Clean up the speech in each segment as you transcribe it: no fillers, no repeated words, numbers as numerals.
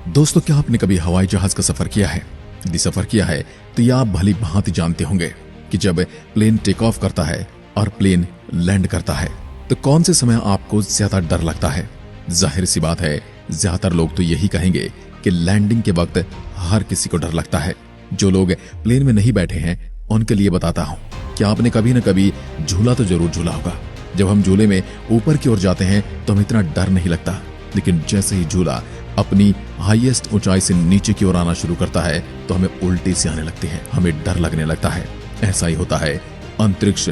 दोस्तों, क्या आपने कभी हवाई जहाज का सफर किया है? यदि सफर किया है तो यह आप भली भांति जानते होंगे कि जब प्लेन टेक ऑफ करता है और प्लेन लैंड करता है तो कौन से समय आपको ज्यादा डर लगता है? जाहिर सी बात है, ज्यादातर लोग तो यही कहेंगे कि लैंडिंग के वक्त हर किसी को डर लगता है। जो लोग प्लेन में नहीं बैठे हैं उनके लिए बताता हूं कि आपने कभी न कभी झूला तो जरूर झूला होगा। जब हम झूले में ऊपर की ओर जाते हैं तो हमें इतना डर नहीं लगता, लेकिन जैसे ही झूला अपनी हाईएस्ट ऊंचाई से नीचे की ओर आना शुरू करता है तो हमें उल्टी से आने लगती है, हमें डर लगने लगता है। ऐसा ही होता है अंतरिक्ष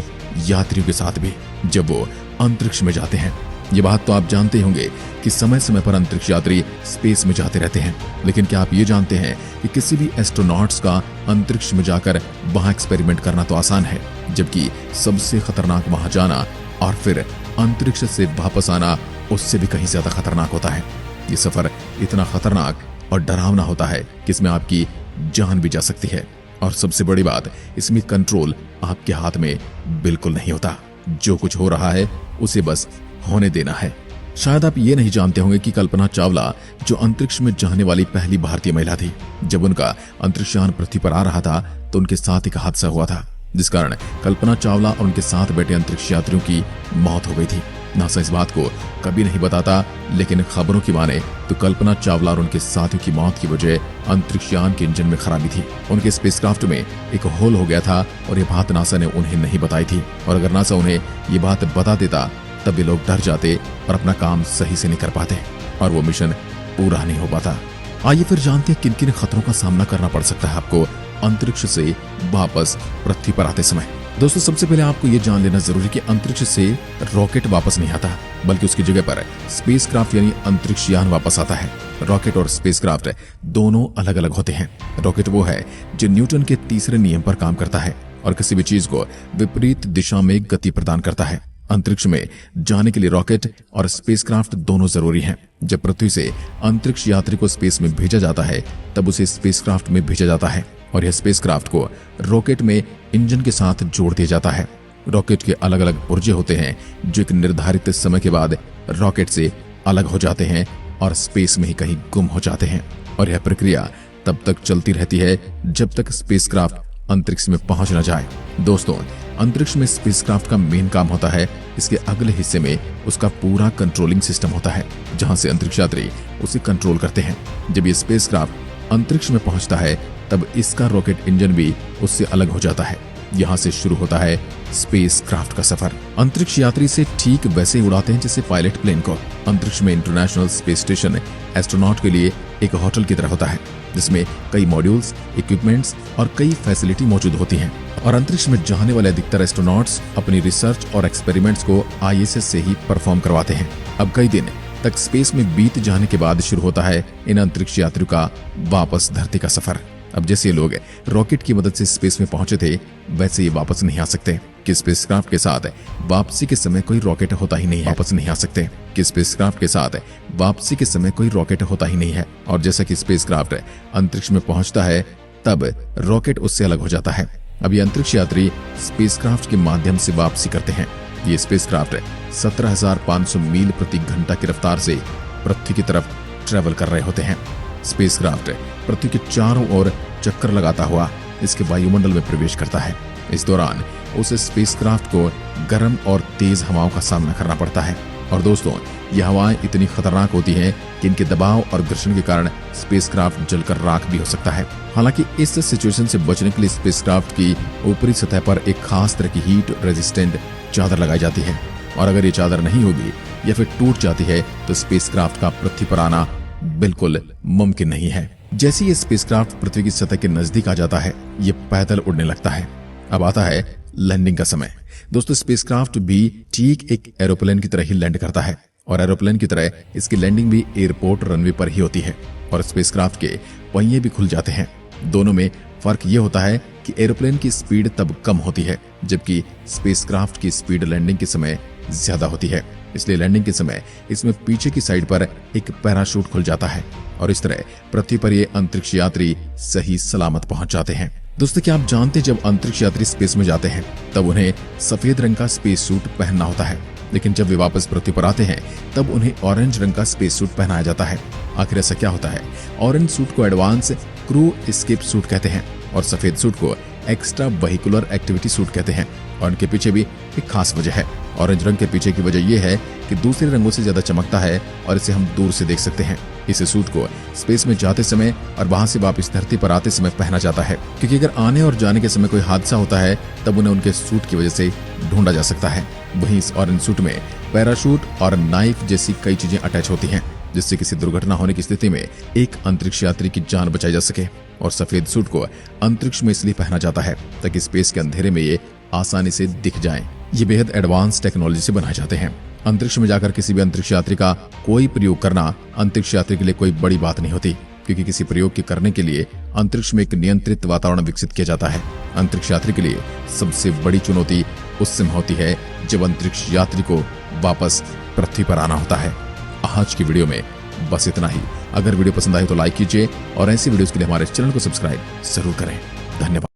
यात्रियों के साथ भी जब वो अंतरिक्ष में जाते हैं। ये बात तो आप जानते होंगे कि समय समय पर अंतरिक्ष यात्री स्पेस में जाते रहते हैं, लेकिन क्या आप ये जानते हैं कि किसी भी एस्ट्रोनॉट्स का अंतरिक्ष में जाकर वहां एक्सपेरिमेंट करना तो आसान है, जबकि सबसे खतरनाक वहां जाना और फिर अंतरिक्ष से वापस आना उससे भी कहीं ज्यादा खतरनाक होता है। ये सफर इतना खतरनाक और डरावना होता है कि इसमें आपकी जान भी जा सकती है, और सबसे बड़ी बात, इसमें कंट्रोल आपके हाथ में बिल्कुल नहीं होता। जो कुछ हो रहा है उसे बस होने देना है। शायद आप ये नहीं जानते होंगे कि कल्पना चावला जो अंतरिक्ष में जाने वाली पहली भारतीय महिला थी, जब उनका अंतरिक्षयान पृथ्वी पर आ रहा था तो उनके साथ एक हादसा हुआ था, जिस कारण कल्पना चावला और उनके साथ बैठे अंतरिक्ष यात्रियों की मौत हो गई थी। नासा इस बात को कभी नहीं बताता, लेकिन खबरों की माने तो कल्पना चावला और उनके साथियों की मौत की वजह अंतरिक्षयान के इंजन में खराबी थी। उनके स्पेसक्राफ्ट में एक होल हो गया था और ये बात नासा ने उन्हें नहीं बताई थी, और अगर नासा उन्हें ये बात बता देता तब ये लोग डर जाते और अपना काम सही से नहीं कर पाते और वो मिशन पूरा नहीं हो पाता। आइए फिर जानते हैं किन किन खतरों का सामना करना पड़ सकता है आपको अंतरिक्ष से वापस पृथ्वी पर आते समय। दोस्तों, सबसे पहले आपको ये जान लेना जरूरी है कि अंतरिक्ष से रॉकेट वापस नहीं आता, बल्कि उसकी जगह पर स्पेसक्राफ्ट यानी अंतरिक्ष यान वापस आता है। रॉकेट और स्पेसक्राफ्ट दोनों अलग अलग होते हैं। रॉकेट वो है जो न्यूटन के तीसरे नियम पर काम करता है और किसी भी चीज को विपरीत दिशा में गति प्रदान करता है। अंतरिक्ष में जाने के लिए रॉकेट और स्पेसक्राफ्ट दोनों जरूरी हैं। जब पृथ्वी से अंतरिक्ष यात्री को स्पेस में भेजा जाता है तब उसे स्पेसक्राफ्ट में भेजा जाता है, और यह स्पेसक्राफ्ट को रॉकेट में इंजन के साथ जोड़ दिया जाता है। रॉकेट के अलग अलग पुर्जे होते हैं जो एक निर्धारित समय के बाद रॉकेट से अलग हो जाते हैं और स्पेस में ही कहीं गुम हो जाते हैं, और यह प्रक्रिया तब तक चलती रहती है जब तक स्पेसक्राफ्ट अंतरिक्ष में पहुंच न जाए। दोस्तों, अंतरिक्ष में स्पेसक्राफ्ट का मेन काम होता है इसके अगले हिस्से में उसका पूरा कंट्रोलिंग सिस्टम होता है, जहां से अंतरिक्ष यात्री उसे कंट्रोल करते हैं। जब ये स्पेसक्राफ्ट अंतरिक्ष में पहुंचता है तब इसका रॉकेट इंजन भी उससे अलग हो जाता है। यहाँ से शुरू होता है स्पेसक्राफ्ट का सफर। अंतरिक्ष यात्री से ठीक वैसे ही उड़ाते हैं जैसे पायलट प्लेन को। अंतरिक्ष में इंटरनेशनल स्पेस स्टेशन एस्ट्रोनॉट के लिए एक होटल की तरह होता है, जिसमें कई मॉड्यूल्स, इक्विपमेंट्स और कई फैसिलिटी मौजूद होती हैं। और अंतरिक्ष में जाने वाले अधिकतर एस्ट्रोनॉट्स अपनी रिसर्च और एक्सपेरिमेंट्स को ISS से ही परफॉर्म करवाते हैं। अब कई दिन तक स्पेस में बीत जाने के बाद शुरू होता है इन अंतरिक्ष यात्रियों का वापस धरती का सफर। अब जैसे ये लोग रॉकेट की मदद से स्पेस में पहुंचे थे, वैसे ये वापस नहीं आ सकते कि स्पेसक्राफ्ट के साथ वापसी के समय कोई रॉकेट होता ही नहीं है। वापस नहीं आ सकते कि स्पेसक्राफ्ट के साथ वापसी के समय कोई रॉकेट होता ही नहीं है। और जैसा कि स्पेसक्राफ्ट अंतरिक्ष में पहुंचता है तब रॉकेट उससे अलग हो जाता है। अब ये अंतरिक्ष यात्री स्पेसक्राफ्ट के माध्यम से वापसी करते हैं। ये स्पेसक्राफ्ट 17,500 मील प्रति घंटा की रफ्तार से पृथ्वी की तरफ ट्रेवल कर रहे होते हैं। स्पेसक्राफ्ट पृथ्वी के चारों ओर चक्कर लगाता हुआ इसके वायुमंडल में प्रवेश करता है। इस दौरान उस स्पेसक्राफ्ट को गर्म और तेज हवाओं का सामना करना पड़ता है। और दोस्तों, ये हवाएं इतनी खतरनाक होती हैं कि इनके दबाव और घर्षण के कारण स्पेसक्राफ्ट जलकर राख भी हो सकता है। हालांकि इस सिचुएशन से बचने के लिए स्पेसक्राफ्ट की ऊपरी सतह पर एक खास तरह की हीट रेजिस्टेंट चादर लगाई जाती है, और अगर ये चादर नहीं होगी या फिर टूट जाती है तो स्पेसक्राफ्ट का पृथ्वी पर आना बिल्कुल मुमकिन नहीं है। जैसे ये स्पेसक्राफ्ट पृथ्वी की सतह के नजदीक आ जाता है, ये पैदल उड़ने लगता है। अब आता है लैंडिंग का समय। दोस्तों, स्पेसक्राफ्ट भी ठीक एक एरोप्लेन की तरह ही लैंड करता है, और एरोप्लेन की तरह इसकी लैंडिंग भी एयरपोर्ट रनवे पर ही होती है, और स्पेसक्राफ्ट के पहिए भी खुल जाते हैं। दोनों में फर्क ये होता है कि एरोप्लेन की स्पीड तब कम होती है जबकि स्पेसक्राफ्ट की स्पीड लैंडिंग के समय ज्यादा होती है। इसलिए लैंडिंग के समय इसमें पीछे की साइड पर एक पैराशूट खुल जाता है, और इस तरह पृथ्वी पर ये अंतरिक्ष यात्री सही सलामत पहुंच जाते हैं। दोस्तों, क्या आप जानते हैं जब अंतरिक्ष यात्री स्पेस में जाते हैं तब उन्हें सफेद रंग का स्पेस सूट पहनना होता है, लेकिन जब वे वापस पृथ्वी पर आते हैं तब उन्हें ऑरेंज रंग का स्पेस सूट पहनाया जाता है। आखिर ऐसा क्या होता है? ऑरेंज सूट को एडवांस क्रू एस्केप सूट कहते हैं और सफेद सूट को एक्स्ट्रा व्हीकुलर एक्टिविटी सूट कहते हैं। और इनके पीछे भी एक खास वजह है। ऑरेंज रंग के पीछे की वजह यह है कि दूसरे रंगों से ज्यादा चमकता है और इसे हम दूर से देख सकते हैं। इस सूट को स्पेस में जाते समय और वहां से वापस धरती पर आते समय पहना जाता है, क्योंकि अगर आने और जाने के समय कोई हादसा होता है तब उन्हें उनके सूट की वजह से ढूंढा जा सकता है। वहीं इस ऑरेंज सूट में पैराशूट और नाइफ जैसी कई चीजें अटैच होती हैं, जिससे किसी दुर्घटना होने की स्थिति में एक अंतरिक्ष यात्री की जान बचाई जा सके। और सफेद सूट को अंतरिक्ष में इसलिए पहना जाता है ताकि स्पेस के अंधेरे में ये आसानी से दिख जाएं। ये बेहद एडवांस टेक्नोलॉजी से बनाए जाते हैं। अंतरिक्ष में जाकर किसी भी अंतरिक्ष यात्री का कोई प्रयोग करना अंतरिक्ष यात्री के लिए कोई बड़ी बात नहीं होती, क्योंकि किसी प्रयोग के करने के लिए अंतरिक्ष में एक नियंत्रित वातावरण विकसित किया जाता है। अंतरिक्ष यात्री के लिए सबसे बड़ी चुनौती उस समय होती है जब अंतरिक्ष यात्री को वापस पृथ्वी पर आना होता है। आज की वीडियो में बस इतना ही। अगर वीडियो पसंद आए तो लाइक कीजिए और ऐसी वीडियोस के लिए हमारे चैनल को सब्सक्राइब जरूर करें। धन्यवाद।